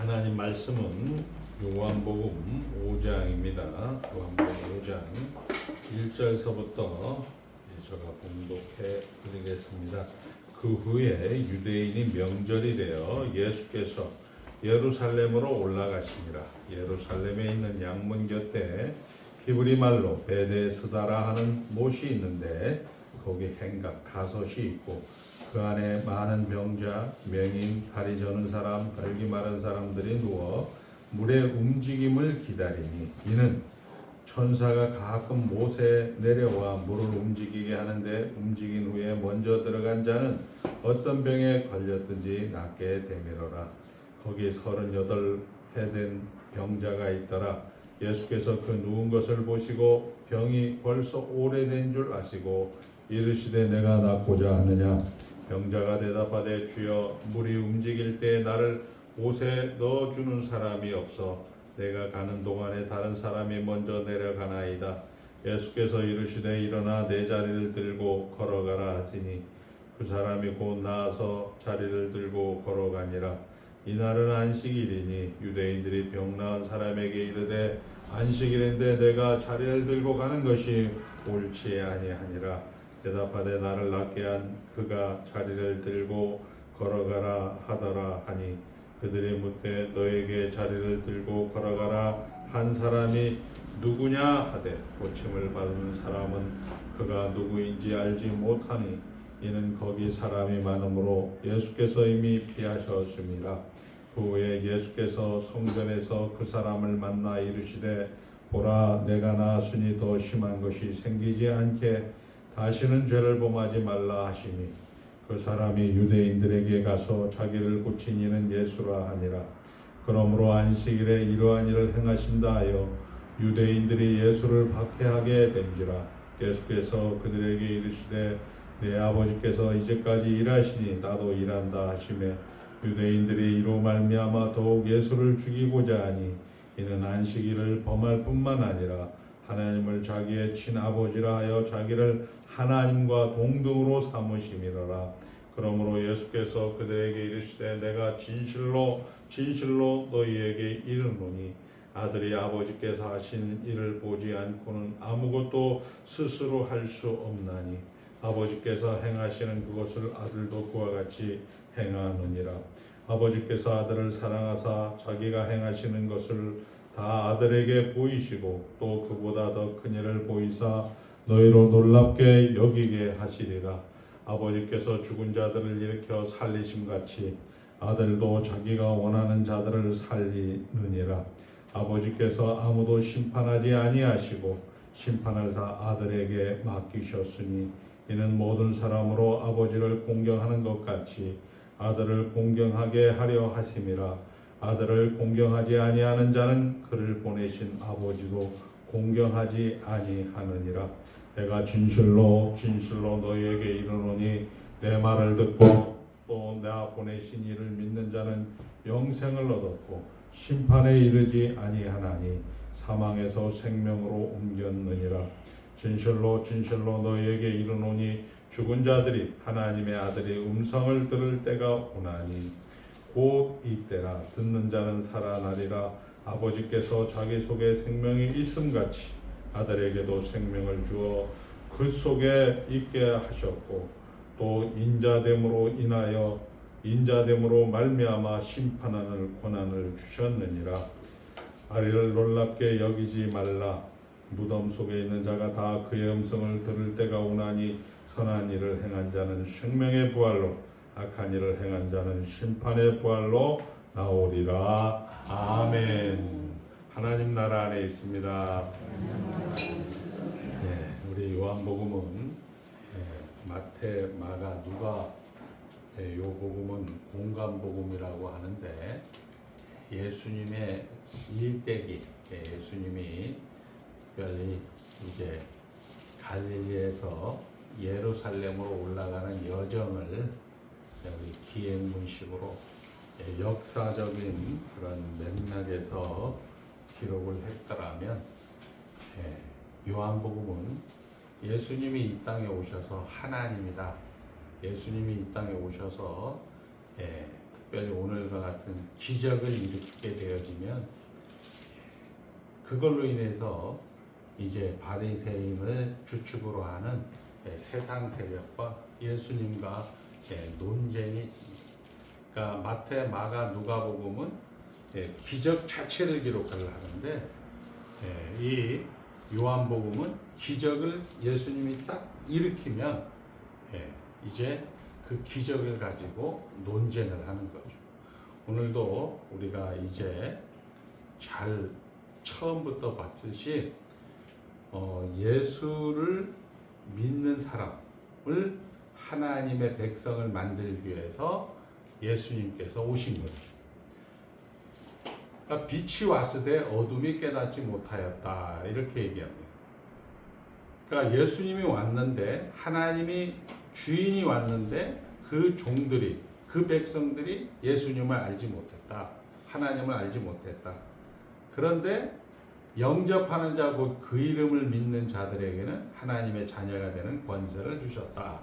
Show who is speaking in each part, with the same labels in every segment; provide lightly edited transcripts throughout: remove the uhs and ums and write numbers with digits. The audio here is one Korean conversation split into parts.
Speaker 1: 하나님 말씀은 요한복음 5장입니다. 요한복음 5장 1절서부터 제가 봉독해 드리겠습니다. 그 후에 유대인이 명절이 되어 예수께서 예루살렘으로 올라가시니라. 예루살렘에 있는 양문 곁에 히브리 말로 베데스다라 하는 못이 있는데 거기 행각 가솥이 있고 그 안에 많은 병자, 맹인, 다리 저는 사람, 발기 마른 사람들이 누워 물의 움직임을 기다리니 이는 천사가 가끔 못에 내려와 물을 움직이게 하는데 움직인 후에 먼저 들어간 자는 어떤 병에 걸렸든지 낫게 되밀어라. 거기 38해 된 병자가 있더라. 예수께서 그 누운 것을 보시고 병이 벌써 오래된 줄 아시고 이르시되 내가 낫고자 하느냐. 병자가 대답하되 주여 물이 움직일 때 나를 옷에 넣어주는 사람이 없어 내가 가는 동안에 다른 사람이 먼저 내려가나이다. 예수께서 이르시되 일어나 내 자리를 들고 걸어가라 하시니 그 사람이 곧 나아서 자리를 들고 걸어가니라. 이날은 안식일이니 유대인들이 병 나은 사람에게 이르되 안식일인데 내가 자리를 들고 가는 것이 옳지 아니하니라. 대답하되 나를 낫게 한 그가 자리를 들고 걸어가라 하더라 하니 그들이 묻되 너에게 자리를 들고 걸어가라 한 사람이 누구냐 하되 고침을 받은 사람은 그가 누구인지 알지 못하니 이는 거기 사람이 많으므로 예수께서 이미 피하셨습니다. 그 후에 예수께서 성전에서 그 사람을 만나 이르시되 보라 내가 나았으니 더 심한 것이 생기지 않게 다시는 죄를 범하지 말라 하시니 그 사람이 유대인들에게 가서 자기를 고친 이는 예수라 하니라. 그러므로 안식일에 이러한 일을 행하신다 하여 유대인들이 예수를 박해하게 된지라. 예수께서 그들에게 이르시되 내 아버지께서 이제까지 일하시니 나도 일한다 하시매 유대인들이 이로 말미암아 더욱 예수를 죽이고자 하니 이는 안식일을 범할 뿐만 아니라 하나님을 자기의 친아버지라 하여 자기를 하나님과 동등으로 삼으심이로라. 그러므로 예수께서 그들에게 이르시되 내가 진실로 너희에게 이르노니 아들이 아버지께서 하신 일을 보지 않고는 아무것도 스스로 할 수 없나니 아버지께서 행하시는 그것을 아들도 그와 같이 행하느니라. 아버지께서 아들을 사랑하사 자기가 행하시는 것을 다 아들에게 보이시고 또 그보다 더 큰 일을 보이사 너희로 놀랍게 여기게 하시리라. 아버지께서 죽은 자들을 일으켜 살리심같이 아들도 자기가 원하는 자들을 살리느니라. 아버지께서 아무도 심판하지 아니하시고 심판을 다 아들에게 맡기셨으니 이는 모든 사람으로 아버지를 공경하는 것 같이 아들을 공경하게 하려 하심이라. 아들을 공경하지 아니하는 자는 그를 보내신 아버지도 공경하지 아니하느니라. 내가 진실로 너희에게 이르노니 내 말을 듣고 또 나 보내신 이를 믿는 자는 영생을 얻었고 심판에 이르지 아니하나니 사망에서 생명으로 옮겼느니라. 진실로 너희에게 이르노니 죽은 자들이 하나님의 아들의 음성을 들을 때가 오나니 곧 이때라. 듣는 자는 살아나리라. 아버지께서 자기 속에 생명이 있음같이 아들에게도 생명을 주어 그 속에 있게 하셨고 또 인자됨으로 말미암아 심판하는 권한을 주셨느니라. 아리를 놀랍게 여기지 말라. 무덤 속에 있는 자가 다 그의 음성을 들을 때가 오나니 선한 일을 행한 자는 생명의 부활로 악한 일을 행한 자는 심판의 부활로 나오리라. 아멘. 하나님 나라 안에 있습니다. 우리 요한복음은 마태, 마가, 누가 요 복음은 공감복음이라고 하는데 예수님의 일대기, 예수님이 특별히 이제 갈릴리에서 예루살렘으로 올라가는 여정을 여기 기행문식으로 역사적인 그런 맥락에서 기록을 했더라면 요한복음은 예수님이 이 땅에 오셔서 하나님이다. 예수님이 이 땅에 오셔서 특별히 오늘과 같은 기적을 일으키게 되어지면 그걸로 인해서 이제 바리새인을 주축으로 하는 세상 세력과 예수님과 논쟁이 있습니다. 그러니까 마태, 마가, 누가복음은 기적 자체를 기록을 하는데 이 요한복음은 기적을 예수님이 딱 일으키면 이제 그 기적을 가지고 논쟁을 하는 거죠. 오늘도 우리가 이제 잘 처음부터 봤듯이 예수를 믿는 사람을 하나님의 백성을 만들기 위해서 예수님께서 오신 거죠. 그러니까 빛이 왔으되 어둠이 깨닫지 못하였다 이렇게 얘기합니다. 그러니까 예수님이 왔는데 하나님이 주인이 왔는데 그 종들이 그 백성들이 예수님을 알지 못했다. 하나님을 알지 못했다. 그런데 영접하는 자 곧 그 이름을 믿는 자들에게는 하나님의 자녀가 되는 권세를 주셨다.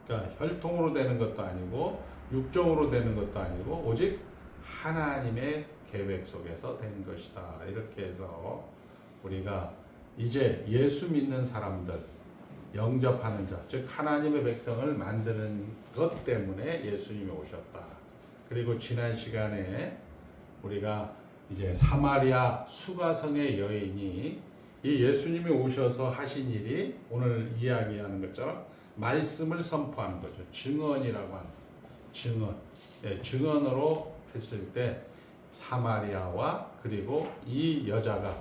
Speaker 1: 그러니까 혈통으로 되는 것도 아니고 육정으로 되는 것도 아니고 오직 하나님의 계획 속에서 된 것이다. 이렇게 해서 우리가 이제 예수 믿는 사람들 영접하는 자, 즉 하나님의 백성을 만드는 것 때문에 예수님이 오셨다. 그리고 지난 시간에 우리가 이제 사마리아 수가성의 여인이 이 예수님이 오셔서 하신 일이 오늘 이야기하는 것처럼 말씀을 선포하는 거죠. 증언이라고 하는 증언. 증언으로 했을 때 사마리아와 그리고 이 여자가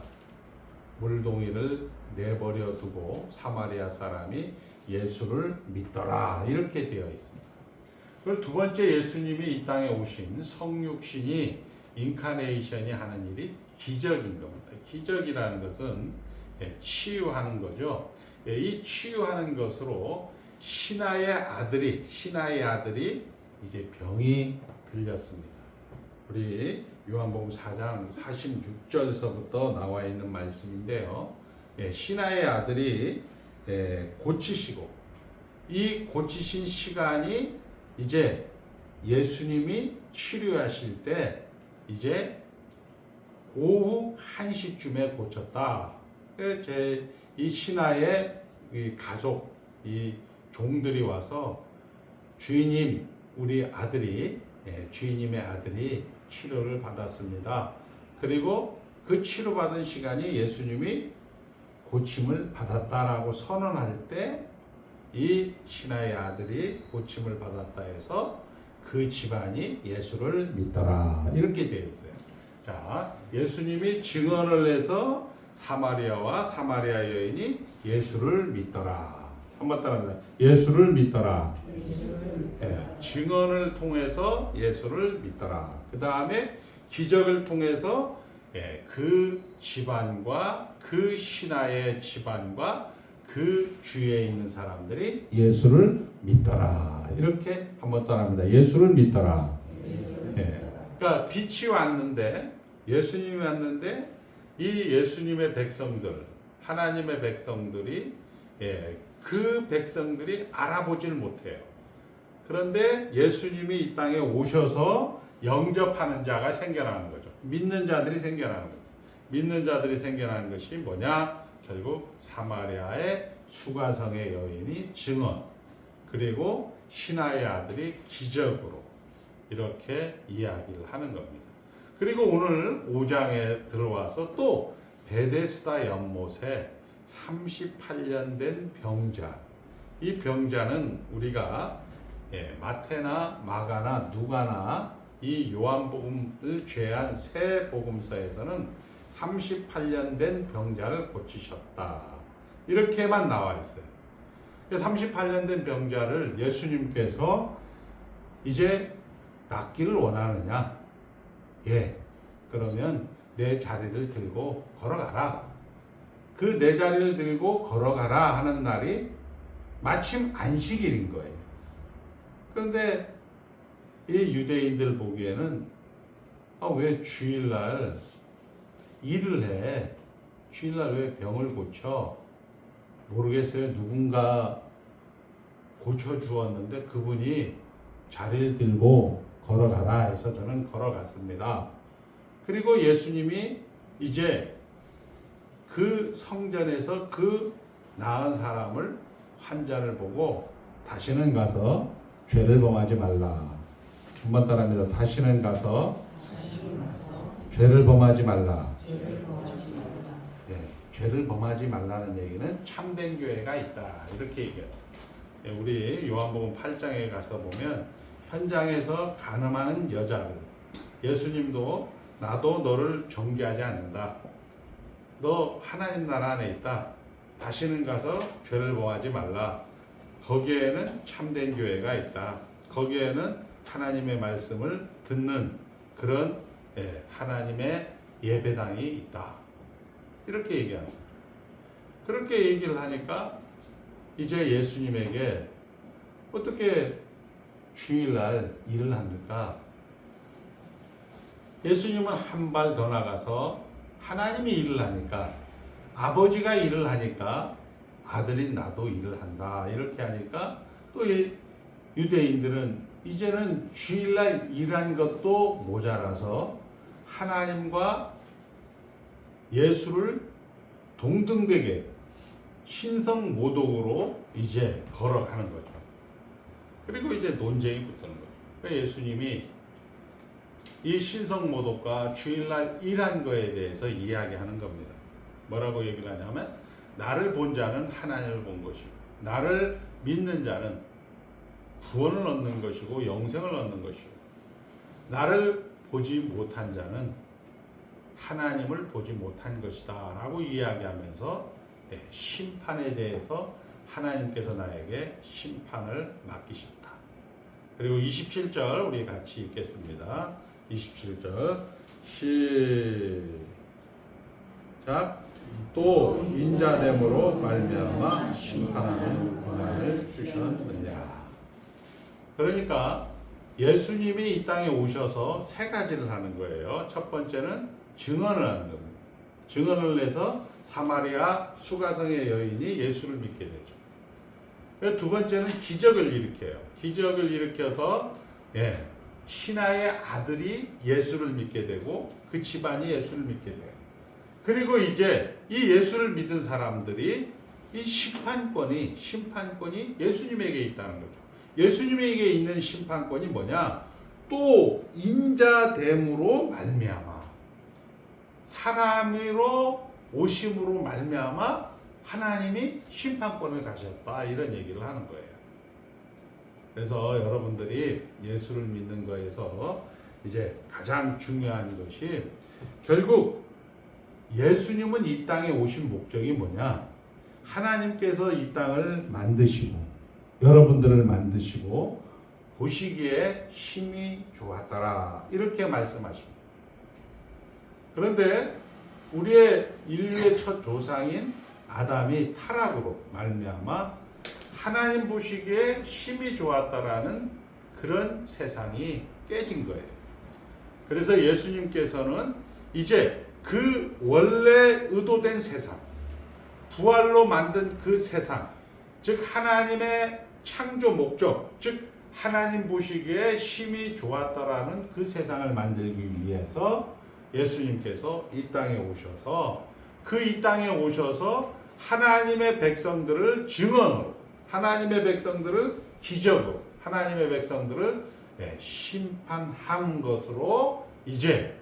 Speaker 1: 물동이를 내버려 두고 사마리아 사람이 예수를 믿더라 이렇게 되어 있습니다. 그리고 두 번째 예수님이 이 땅에 오신 성육신이 인카네이션이 하는 일이 기적인 겁니다. 기적이라는 것은 치유하는 거죠. 이 치유하는 것으로 신하의 아들이 이제 병이 들렸습니다. 우리 요한복음 4장 46절서부터 나와 있는 말씀인데요. 신하의 아들이 고치시고 이 고치신 시간이 이제 예수님이 치료하실 때 이제 오후 1시쯤에 고쳤다. 이 신하의 이 가족, 이 종들이 와서 주인님, 우리 아들이 주인님의 아들이 치료를 받았습니다. 그리고 그 치료받은 시간이 예수님이 고침을 받았다라고 선언할 때 이 신하의 아들이 고침을 받았다 해서 그 집안이 예수를 믿더라 이렇게 되어 있어요. 자, 예수님이 증언을 해서 사마리아와 사마리아 여인이 예수를 믿더라. 한번 따라합니다. 예수를 믿더라. 증언을 통해서 예수를 믿더라. 그 다음에 기적을 통해서 그 집안과 그 신하의 집안과 그 주위에 있는 사람들이 예수를 믿더라. 이렇게 한번 따라합니다. 예수를 믿더라. 그러니까 빛이 왔는데 예수님이 왔는데 이 예수님의 백성들, 하나님의 백성들이 그 백성들이 알아보질 못해요. 그런데 예수님이 이 땅에 오셔서 영접하는 자가 생겨나는 거죠. 믿는 자들이 생겨나는 거죠. 믿는 자들이 생겨나는 것이 뭐냐? 결국 사마리아의 수가성의 여인이 증언, 그리고 신하의 아들이 기적으로 이렇게 이야기를 하는 겁니다. 그리고 오늘 5장에 들어와서 또 베데스다 연못에 38년 된 병자, 이 병자는 우리가 마태나 마가나 누가나 이 요한복음을 제한 세 복음서에서는 38년 된 병자를 고치셨다. 이렇게만 나와 있어요. 38년 된 병자를 예수님께서 이제 낫기를 원하느냐? 예. 그러면 내 자리를 들고 걸어가라. 그 내 자리를 들고 걸어가라 하는 날이 마침 안식일인 거예요. 그런데 이 유대인들 보기에는 왜 주일날 일을 해? 주일날 왜 병을 고쳐? 모르겠어요. 누군가 고쳐주었는데 그분이 자리를 들고 걸어가라 해서 저는 걸어갔습니다. 그리고 예수님이 이제 그 성전에서 그 나은 사람을 환자를 보고 다시는 가서 죄를 범하지 말라. 한번 따라합니다. 다시는 가서 죄를 범하지 말라. 네, 죄를 범하지 말라는 얘기는 참된 교회가 있다. 이렇게 얘기해요. 네, 우리 요한복음 8장에 가서 보면 현장에서 간음하는 여자를 예수님도 나도 너를 정죄하지 않는다. 너 하나님 나라 안에 있다. 다시는 가서 죄를 범하지 말라. 거기에는 참된 교회가 있다. 거기에는 하나님의 말씀을 듣는 그런 하나님의 예배당이 있다. 이렇게 얘기합니다. 그렇게 얘기를 하니까 이제 예수님에게 어떻게 주일날 일을 합니까? 예수님은 한 발 더 나가서 하나님이 일을 하니까 아버지가 일을 하니까 아들인 나도 일을 한다. 이렇게 하니까 또 유대인들은 이제는 주일날 일한 것도 모자라서 하나님과 예수를 동등되게 신성모독으로 이제 걸어가는 거죠. 그리고 이제 논쟁이 붙는 거죠. 그러니까 예수님이 이 신성모독과 주일날 일한 거에 대해서 이야기하는 겁니다. 뭐라고 얘기를 하냐면 나를 본 자는 하나님을 본 것이고 나를 믿는 자는 구원을 얻는 것이고 영생을 얻는 것이고 나를 보지 못한 자는 하나님을 보지 못한 것이다 라고 이야기하면서 심판에 대해서 하나님께서 나에게 심판을 맡기셨다. 그리고 27절 우리 같이 읽겠습니다. 27절 시작. 또 인자됨으로 말미암아 심판하는 권한을 주셨느냐. 그러니까 예수님이 이 땅에 오셔서 세 가지를 하는 거예요. 첫 번째는 증언을 하는 겁니다. 증언을 해서 사마리아 수가성의 여인이 예수를 믿게 되죠. 두 번째는 기적을 일으켜요. 기적을 일으켜서 신하의 아들이 예수를 믿게 되고 그 집안이 예수를 믿게 돼요. 그리고 이제 이 예수를 믿은 사람들이 이 심판권이 예수님에게 있다는 거죠. 예수님에게 있는 심판권이 뭐냐? 또 인자됨으로 말미암아 사람으로 오심으로 말미암아 하나님이 심판권을 가졌다 이런 얘기를 하는 거예요. 그래서 여러분들이 예수를 믿는 거에서 이제 가장 중요한 것이 결국 예수님은 이 땅에 오신 목적이 뭐냐? 하나님께서 이 땅을 만드시고 여러분들을 만드시고 보시기에 힘이 좋았더라 이렇게 말씀하십니다. 그런데 우리의 인류의 첫 조상인 아담이 타락으로 말미암아 하나님 보시기에 힘이 좋았다라는 그런 세상이 깨진 거예요. 그래서 예수님께서는 이제 그 원래 의도된 세상, 부활로 만든 그 세상, 즉 하나님의 창조 목적, 즉 하나님 보시기에 힘이 좋았다라는 그 세상을 만들기 위해서 예수님께서 이 땅에 오셔서 이 땅에 오셔서 하나님의 백성들을 증언으로, 하나님의 백성들을 기적으로, 하나님의 백성들을 심판한 것으로 이제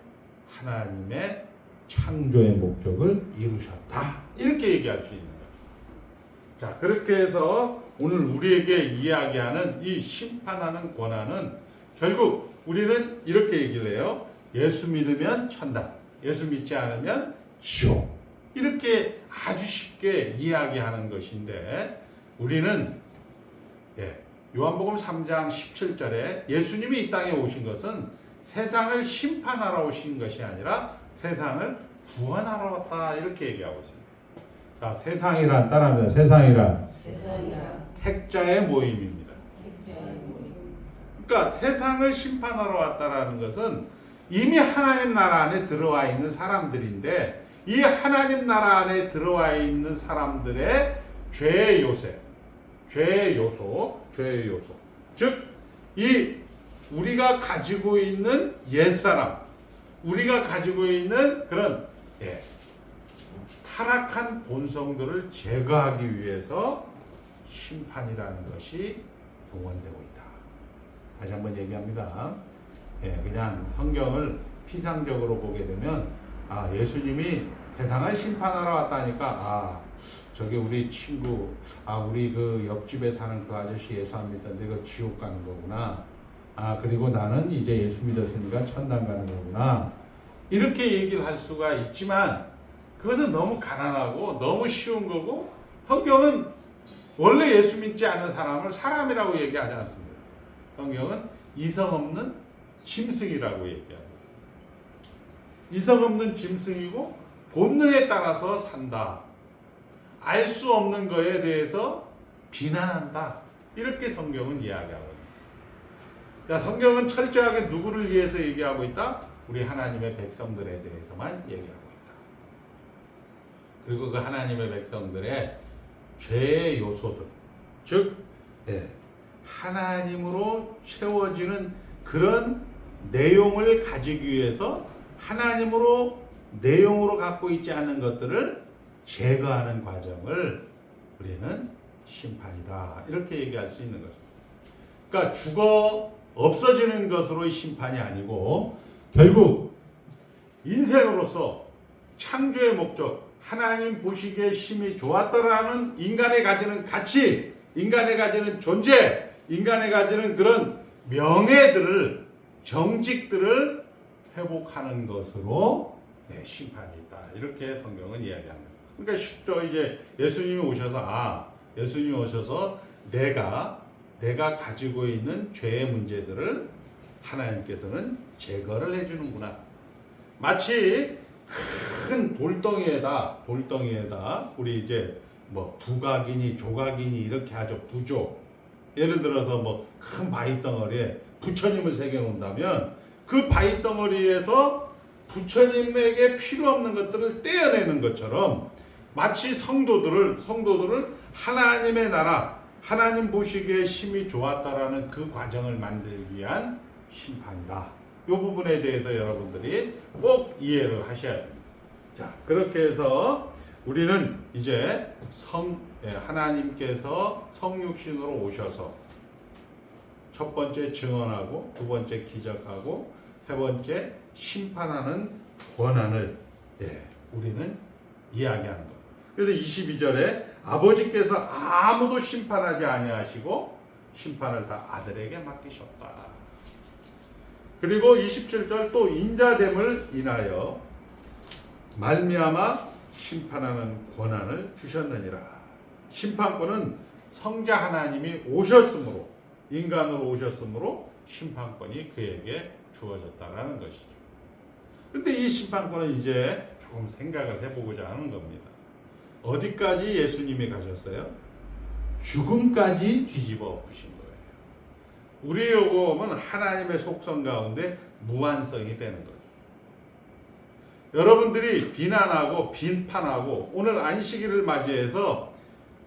Speaker 1: 하나님의 창조의 목적을 이루셨다. 이렇게 얘기할 수 있는 거죠. 자, 그렇게 해서 오늘 우리에게 이야기하는 이 심판하는 권한은 결국 우리는 이렇게 얘기를 해요. 예수 믿으면 천당, 예수 믿지 않으면 지옥. 이렇게 아주 쉽게 이야기하는 것인데 우리는 요한복음 3장 17절에 예수님이 이 땅에 오신 것은 세상을 심판하러 오신 것이 아니라 세상을 구원하러 왔다 이렇게 얘기하고 있습니다. 자, 세상이란 따라합니다. 세상이란 택자의 모임입니다. 그러니까 세상을 심판하러 왔다라는 것은 이미 하나님 나라 안에 들어와 있는 사람들인데 이 하나님 나라 안에 들어와 있는 사람들의 죄의 요소, 즉 이 우리가 가지고 있는 옛사람, 우리가 가지고 있는 그런 타락한 본성들을 제거하기 위해서 심판이라는 것이 동원되고 있다. 다시 한번 얘기합니다. 그냥 성경을 피상적으로 보게 되면 예수님이 세상을 심판하러 왔다니까 저기 우리 친구 우리 그 옆집에 사는 그 아저씨 예수 안 믿던데 그 지옥 가는 거구나. 그리고 나는 이제 예수 믿었으니까 천당 가는 거구나. 이렇게 얘기를 할 수가 있지만 그것은 너무 가난하고 너무 쉬운 거고, 성경은 원래 예수 믿지 않는 사람을 사람이라고 얘기하지 않습니다. 성경은 이성 없는 짐승이라고 얘기합니다. 이성 없는 짐승이고 본능에 따라서 산다. 알 수 없는 거에 대해서 비난한다. 이렇게 성경은 이야기하거든요. 성경은 철저하게 누구를 위해서 얘기하고 있다? 우리 하나님의 백성들에 대해서만 얘기하고 있다. 그리고 그 하나님의 백성들의 죄의 요소들, 즉 하나님으로 채워지는 그런 내용을 가지기 위해서 하나님으로 내용으로 갖고 있지 않은 것들을 제거하는 과정을 우리는 심판이다. 이렇게 얘기할 수 있는 거죠. 그러니까 죽어 없어지는 것으로의 심판이 아니고 결국 인생으로서 창조의 목적, 하나님 보시기에 심히 좋았다라는 인간이 가지는 가치, 인간이 가지는 존재, 인간이 가지는 그런 명예들을, 정직들을 회복하는 것으로 심판이 있다. 이렇게 성경은 이야기합니다. 그러니까 쉽죠. 이제 예수님이 오셔서 예수님이 오셔서 내가 가지고 있는 죄의 문제들을 하나님께서는 제거를 해주는구나. 마치 큰 돌덩이에다 우리 이제 뭐 부각이니 조각이니 이렇게 하죠. 부조. 예를 들어서 뭐 큰 바위 덩어리에 부처님을 새겨 놓는다면 그 바위 덩어리에서 부처님에게 필요 없는 것들을 떼어내는 것처럼 마치 성도들을 하나님의 나라, 하나님 보시기에 심히 좋았다라는 그 과정을 만들기 위한 심판이다. 이 부분에 대해서 여러분들이 꼭 이해를 하셔야 됩니다. 자, 그렇게 해서 우리는 이제 하나님께서 성육신으로 오셔서 첫 번째 증언하고, 두 번째 기적하고, 세 번째 심판하는 권한을 우리는 이야기하는 거예요. 그래서 22절에 아버지께서 아무도 심판하지 아니하시고 심판을 다 아들에게 맡기셨다. 그리고 27절 또 인자됨을 인하여 말미암아 심판하는 권한을 주셨느니라. 심판권은 성자 하나님이 오셨으므로, 인간으로 오셨으므로 심판권이 그에게 주어졌다라는 것이죠. 그런데 이 심판권은 이제 조금 생각을 해보고자 하는 겁니다. 어디까지 예수님이 가셨어요? 죽음까지 뒤집어 엎으신 거예요. 우리의 요금은 하나님의 속성 가운데 무한성이 되는 거죠. 여러분들이 비난하고 비판하고 오늘 안식일을 맞이해서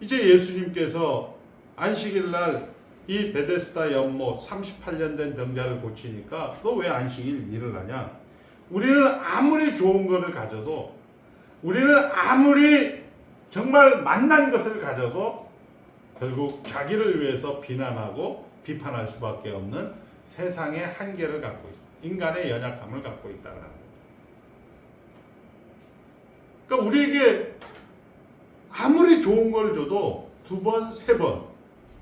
Speaker 1: 이제 예수님께서 안식일 날 이 베데스다 연못 38년 된 병자를 고치니까 너 왜 안식일 일을 하냐? 우리는 아무리 좋은 것을 가져도, 우리는 아무리 정말 만난 것을 가져도 결국 자기를 위해서 비난하고 비판할 수밖에 없는 세상의 한계를 갖고 있다. 인간의 연약함을 갖고 있다는 거예요. 그러니까 우리에게 아무리 좋은 걸 줘도 두 번, 세 번,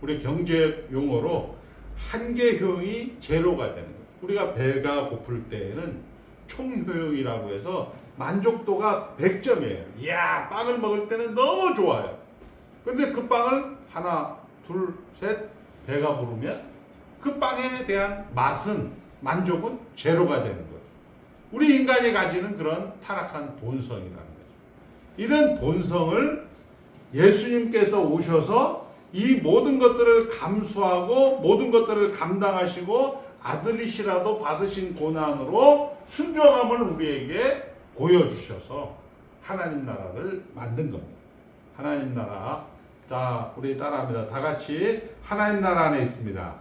Speaker 1: 우리 경제 용어로 한계효용이 제로가 되는 거예요. 우리가 배가 고플 때에는 총효용이라고 해서 만족도가 100점이에요. 이야, 빵을 먹을 때는 너무 좋아요. 그런데 그 빵을 하나, 둘, 셋 배가 부르면 그 빵에 대한 맛은, 만족은 제로가 되는 거예요. 우리 인간이 가지는 그런 타락한 본성이라는 거죠. 이런 본성을 예수님께서 오셔서 이 모든 것들을 감수하고 모든 것들을 감당하시고 아들이시라도 받으신 고난으로 순종함을 우리에게 보여주셔서 하나님 나라를 만든 겁니다. 하나님 나라. 자, 우리 따라합니다. 다 같이 하나님 나라 안에 있습니다.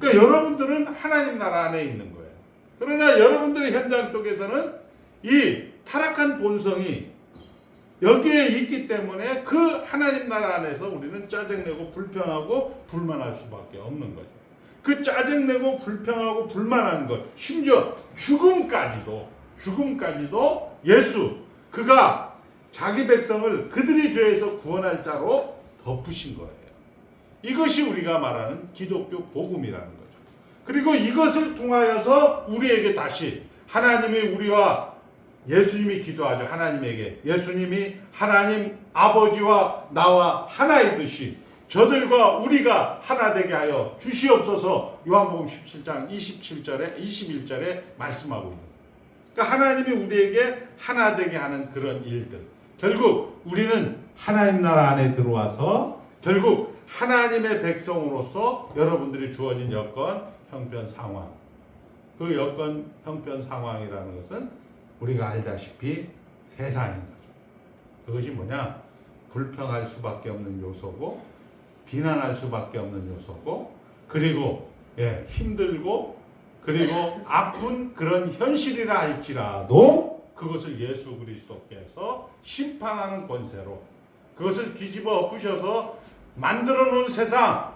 Speaker 1: 그러니까 여러분들은 하나님 나라 안에 있는 거예요. 그러나 여러분들의 현장 속에서는 이 타락한 본성이 여기에 있기 때문에 그 하나님 나라 안에서 우리는 짜증내고 불평하고 불만할 수밖에 없는 거죠. 그 짜증내고 불평하고 불만하는 것, 심지어 죽음까지도 예수, 그가 자기 백성을 그들의 죄에서 구원할 자로 덮으신 거예요. 이것이 우리가 말하는 기독교 복음이라는 거죠. 그리고 이것을 통하여서 우리에게 다시 하나님이 우리와 예수님이 기도하죠. 하나님에게 예수님이 하나님 아버지와 나와 하나이듯이 저들과 우리가 하나 되게 하여 주시옵소서. 요한복음 17장 27절에 21절에 말씀하고 있는 거예요. 그러니까 하나님이 우리에게 하나 되게 하는 그런 일들. 결국 우리는 하나님 나라 안에 들어와서 결국 하나님의 백성으로서 여러분들이 주어진 여건, 형편, 상황. 그 여건, 형편, 상황이라는 것은 우리가 알다시피 세상인 거죠. 그것이 뭐냐? 불평할 수밖에 없는 요소고, 비난할 수밖에 없는 요소고, 그리고 힘들고, 그리고 아픈 그런 현실이라 할지라도 그것을 예수 그리스도께서 심판하는 권세로 그것을 뒤집어 엎으셔서 만들어 놓은 세상,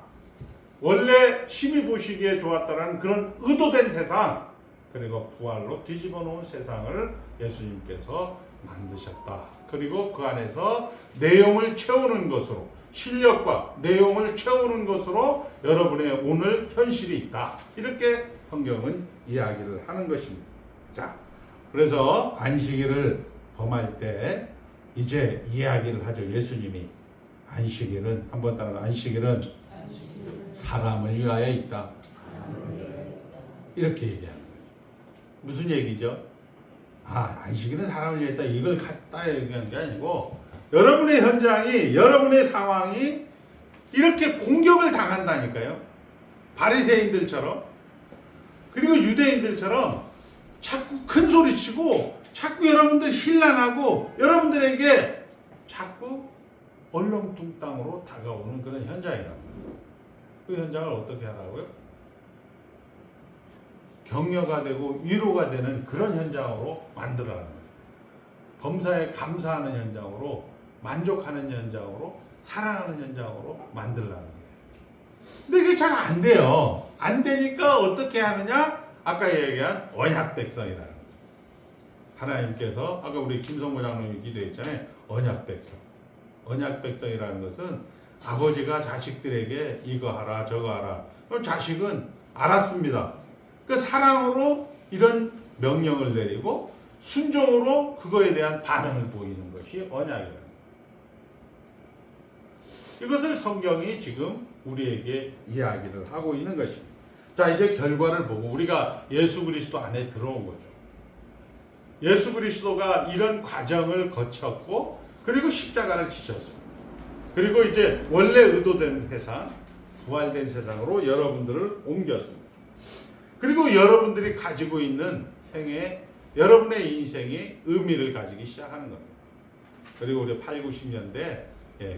Speaker 1: 원래 심히 보시기에 좋았다라는 그런 의도된 세상, 그리고 부활로 뒤집어 놓은 세상을 예수님께서 만드셨다. 그리고 그 안에서 내용을 채우는 것으로, 실력과 내용을 채우는 것으로 여러분의 오늘 현실이 있다. 이렇게 성경은 이야기를 하는 것입니다. 자, 그래서 안식일을 범할 때 이제 이야기를 하죠. 예수님이 안식일은, 한번 따라, 안식일은 사람을 위하여 있다. 이렇게 얘기하는 거예요. 무슨 얘기죠? 안식일은 사람을 위하여 있다. 이걸 갖다 얘기하는 게 아니고, 여러분의 현장이, 여러분의 상황이 이렇게 공격을 당한다니까요. 바리새인들처럼, 그리고 유대인들처럼 자꾸 큰 소리 치고, 자꾸 여러분들 힐난하고, 여러분들에게 자꾸 얼렁뚱땅으로 다가오는 그런 현장이라고. 그 현장을 어떻게 하라고요? 격려가 되고 위로가 되는 그런 현장으로 만들어라는 거예요. 범사에 감사하는 현장으로, 만족하는 현장으로, 사랑하는 현장으로 만들라는 거예요. 근데 이게 잘 안 돼요. 안 되니까 어떻게 하느냐? 아까 얘기한 언약 백성이라는 거죠. 하나님께서 아까 우리 김성모 장로님이 기도했잖아요. 언약 백성. 언약 백성이라는 것은 아버지가 자식들에게 이거 하라 저거 하라. 그럼 자식은 알았습니다. 그 사랑으로 이런 명령을 내리고 순종으로 그거에 대한 반응을 보이는 것이 언약이라는 거예요. 이것을 성경이 지금 우리에게 이야기를 하고 있는 것입니다. 자, 이제 결과를 보고 우리가 예수 그리스도 안에 들어온 거죠. 예수 그리스도가 이런 과정을 거쳤고, 그리고 십자가를 지셨습니다. 그리고 이제 원래 의도된 세상, 부활된 세상으로 여러분들을 옮겼습니다. 그리고 여러분들이 가지고 있는 생애, 여러분의 인생이 의미를 가지기 시작하는 겁니다. 그리고 우리 8, 90년대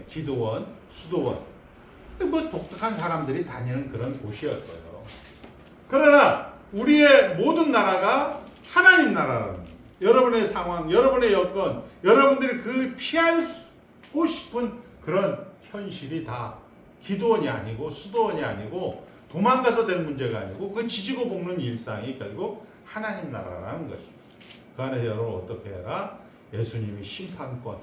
Speaker 1: 기도원, 수도원, 뭐 독특한 사람들이 다니는 그런 곳이었어요. 그러나 우리의 모든 나라가 하나님 나라라는 거예요. 여러분의 상황, 여러분의 여건, 여러분들이 그 피하고 싶은 그런 현실이 다 기도원이 아니고 수도원이 아니고 도망가서 될 문제가 아니고 그 지지고 볶는 일상이 결국 하나님 나라라는 것입니다. 그 안에 여러분 어떻게 해라? 예수님이 심판권.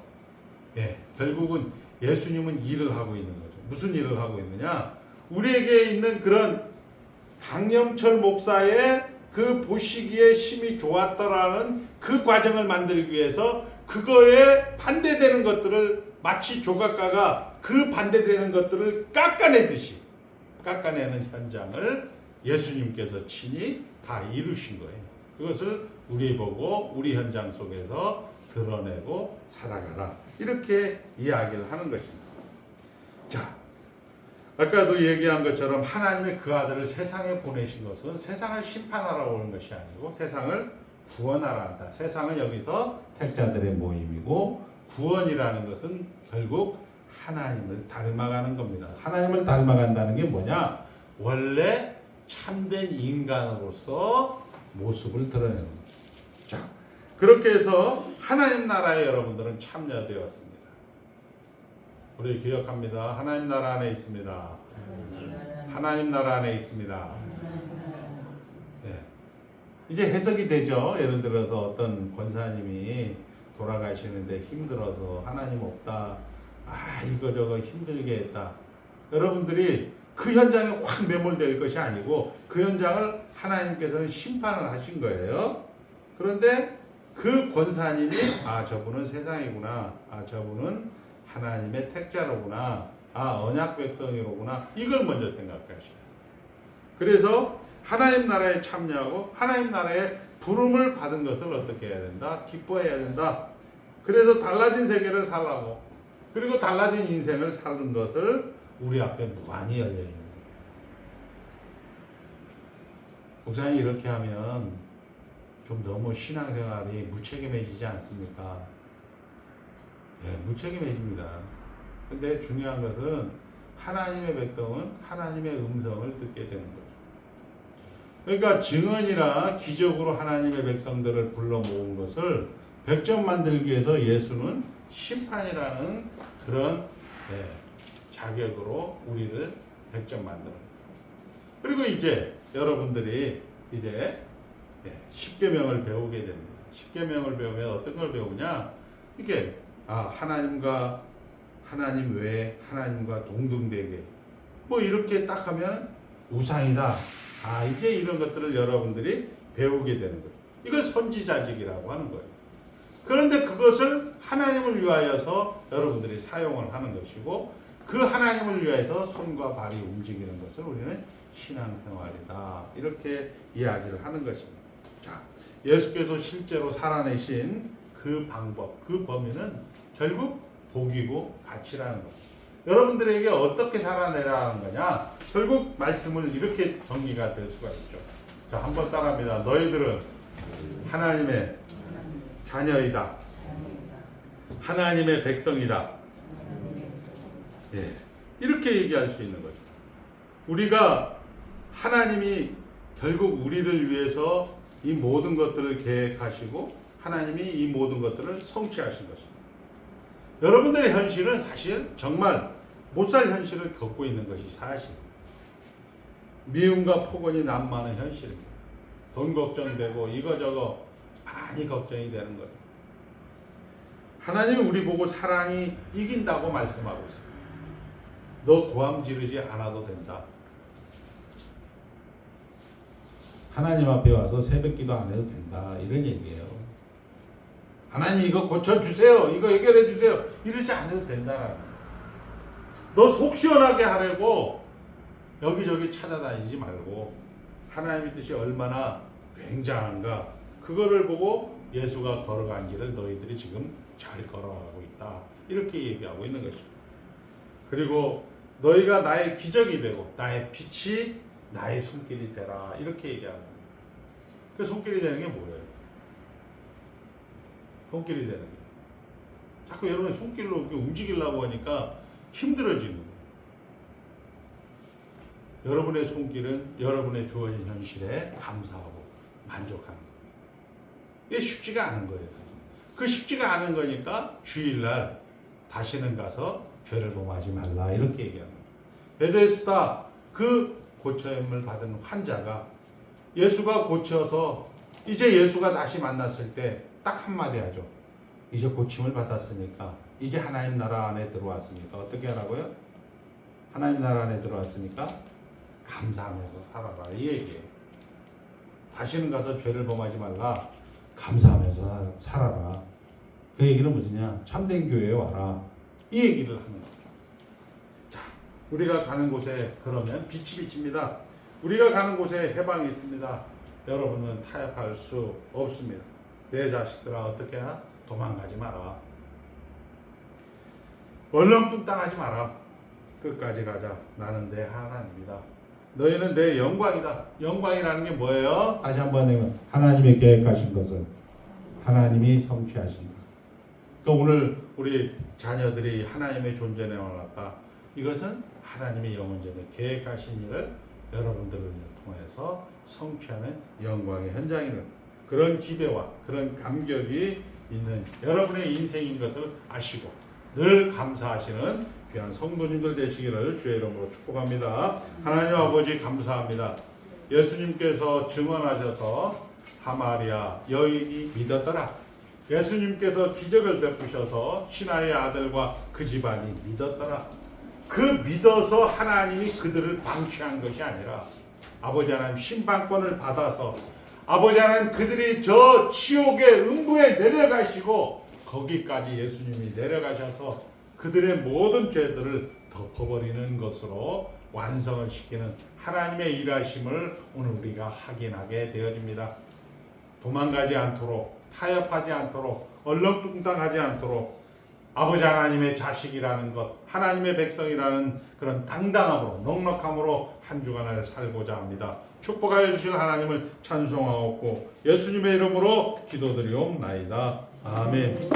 Speaker 1: 결국은 예수님은 일을 하고 있는 거죠. 무슨 일을 하고 있느냐? 우리에게 있는 그런 강영철 목사의 그 보시기에 심히 좋았더라는 그 과정을 만들기 위해서 그거에 반대되는 것들을 마치 조각가가 그 반대되는 것들을 깎아내듯이 깎아내는 현장을 예수님께서 친히 다 이루신 거예요. 그것을 우리 보고 우리 현장 속에서 드러내고 살아가라. 이렇게 이야기를 하는 것입니다. 자, 아까도 얘기한 것처럼 하나님의 그 아들을 세상에 보내신 것은 세상을 심판하러 오는 것이 아니고 세상을 구원하러 한다. 세상은 여기서 택자들의 모임이고 구원이라는 것은 결국 하나님을 닮아가는 겁니다. 하나님을 닮아간다는 게 뭐냐? 원래 참된 인간으로서 모습을 드러내는 거예요. 자, 그렇게 해서 하나님 나라에 여러분들은 참여되었습니다. 우리 기억합니다. 하나님 나라 안에 있습니다. 하나님 나라 안에 있습니다. 네. 이제 해석이 되죠. 예를 들어서 어떤 권사님이 돌아가시는데 힘들어서 하나님 없다. 이거 저거 힘들게 했다. 여러분들이 그 현장에 확 매몰될 것이 아니고 그 현장을 하나님께서는 심판을 하신 거예요. 그런데 그 권사님이 저분은 세상이구나. 저분은 하나님의 택자로구나. 언약 백성이로구나. 이걸 먼저 생각하셔요. 그래서 하나님 나라에 참여하고 하나님 나라에 부름을 받은 것을 어떻게 해야 된다? 기뻐해야 된다. 그래서 달라진 세계를 살라고 그리고 달라진 인생을 사는 것을 우리 앞에 무한히 열려 있는 거예요. 목사님 이렇게 하면 좀 너무 신앙생활이 무책임해지지 않습니까? 네, 무책임해집니다. 근데 중요한 것은 하나님의 백성은 하나님의 음성을 듣게 되는 거죠. 그러니까 증언이나 기적으로 하나님의 백성들을 불러 모은 것을 100점 만들기 위해서 예수는 심판이라는 그런 자격으로 우리를 100점 만들어요. 그리고 이제 여러분들이 이제 10계명을 배우게 됩니다. 10계명을 배우면 어떤 걸 배우냐? 이게 하나님과 하나님 외에 하나님과 동등되게 뭐 이렇게 딱 하면 우상이다. 이제 이런 것들을 여러분들이 배우게 되는 거예요. 이걸 선지자직이라고 하는 거예요. 그런데 그것을 하나님을 위하여서 여러분들이 사용을 하는 것이고 그 하나님을 위하여서 손과 발이 움직이는 것을 우리는 신앙생활이다. 이렇게 이야기를 하는 것입니다. 자, 예수께서 실제로 살아내신 그 방법, 그 범위는 결국 복이고 가치라는 것. 여러분들에게 어떻게 살아내라는 거냐? 결국 말씀을 이렇게 정리가 될 수가 있죠. 자, 한번 따라합니다. 너희들은 하나님의 자녀이다. 하나님의 백성이다. 이렇게 얘기할 수 있는 거죠. 우리가 하나님이 결국 우리를 위해서 이 모든 것들을 계획하시고 하나님이 이 모든 것들을 성취하신 것입니다. 여러분들의 현실은 사실 정말 못 살 현실을 겪고 있는 것이 사실입니다. 미움과 폭언이 난무하는 현실입니다. 돈 걱정되고 이거저거 많이 걱정이 되는 거죠. 하나님은 우리 보고 사랑이 이긴다고 말씀하고 있습니다. 너 고함 지르지 않아도 된다. 하나님 앞에 와서 새벽기도 안 해도 된다. 이런 얘기예요. 하나님 이거 고쳐주세요. 이거 해결해주세요. 이러지 않아도 된다. 너 속 시원하게 하려고 여기저기 찾아다니지 말고 하나님의 뜻이 얼마나 굉장한가 그거를 보고 예수가 걸어간 길을 너희들이 지금 잘 걸어가고 있다. 이렇게 얘기하고 있는 것입니다. 그리고 너희가 나의 기적이 되고 나의 빛이 나의 손길이 되라. 이렇게 얘기하는 거예요. 그 손길이 되는 게 뭐예요? 손길이 되는 게. 자꾸 여러분 손길로 이렇게 움직이려고 하니까 힘들어지는 거예요. 여러분의 손길은 여러분의 주어진 현실에 감사하고 만족하는 거예요. 이게 쉽지가 않은 거예요. 그 쉽지가 않은 거니까 주일날 다시는 가서 죄를 범하지 말라 이렇게 얘기하는 거예요. 베데스다 그 고쳐임을 받은 환자가 예수가 고쳐서 이제 예수가 다시 만났을 때 딱 한마디 하죠. 이제 고침을 받았으니까 이제 하나님 나라 안에 들어왔으니까 어떻게 하라고요? 하나님 나라 안에 들어왔으니까 감사하면서 살아라 이 얘기예요. 다시는 가서 죄를 범하지 말라. 감사하면서 살아라. 그 얘기는 무슨냐? 참된 교회에 와라. 이 얘기를 하는 거죠. 자, 우리가 가는 곳에 그러면 빛이 비칩니다. 우리가 가는 곳에 해방이 있습니다. 여러분은 타협할 수 없습니다. 내 자식들아 어떻게 하나? 도망가지 마라. 얼렁뚱땅하지 마라. 끝까지 가자. 나는 내 하나님이다. 너희는 내 영광이다. 영광이라는 게 뭐예요? 다시 한번 해보면 하나님의 계획하신 것을 하나님이 성취하신다. 또 오늘 우리 자녀들이 하나님의 존재에 올랐다. 이것은 하나님의 영원전에 계획하신 일을 여러분들을 통해서 성취하는 영광의 현장이는 그런 기대와 그런 감격이 있는 여러분의 인생인 것을 아시고 늘 감사하시는 귀한 성도님들 되시기를 주의 이름으로 축복합니다. 하나님 아버지 감사합니다. 예수님께서 증언하셔서 사마리아 여인이 믿었더라. 예수님께서 기적을 베푸셔서 신하의 아들과 그 집안이 믿었더라. 그 믿어서 하나님이 그들을 방치한 것이 아니라 아버지 하나님 심판권을 받아서 아버지 하나님 그들이 저 지옥의 음부에 내려가시고 거기까지 예수님이 내려가셔서 그들의 모든 죄들을 덮어버리는 것으로 완성을 시키는 하나님의 일하심을 오늘 우리가 확인하게 되어집니다. 도망가지 않도록, 타협하지 않도록, 얼렁뚱땅하지 않도록 아버지 하나님의 자식이라는 것, 하나님의 백성이라는 그런 당당함으로, 넉넉함으로 한 주간을 살고자 합니다. 축복하여 주실 하나님을 찬송하옵고 예수님의 이름으로 기도드리옵나이다. 아멘.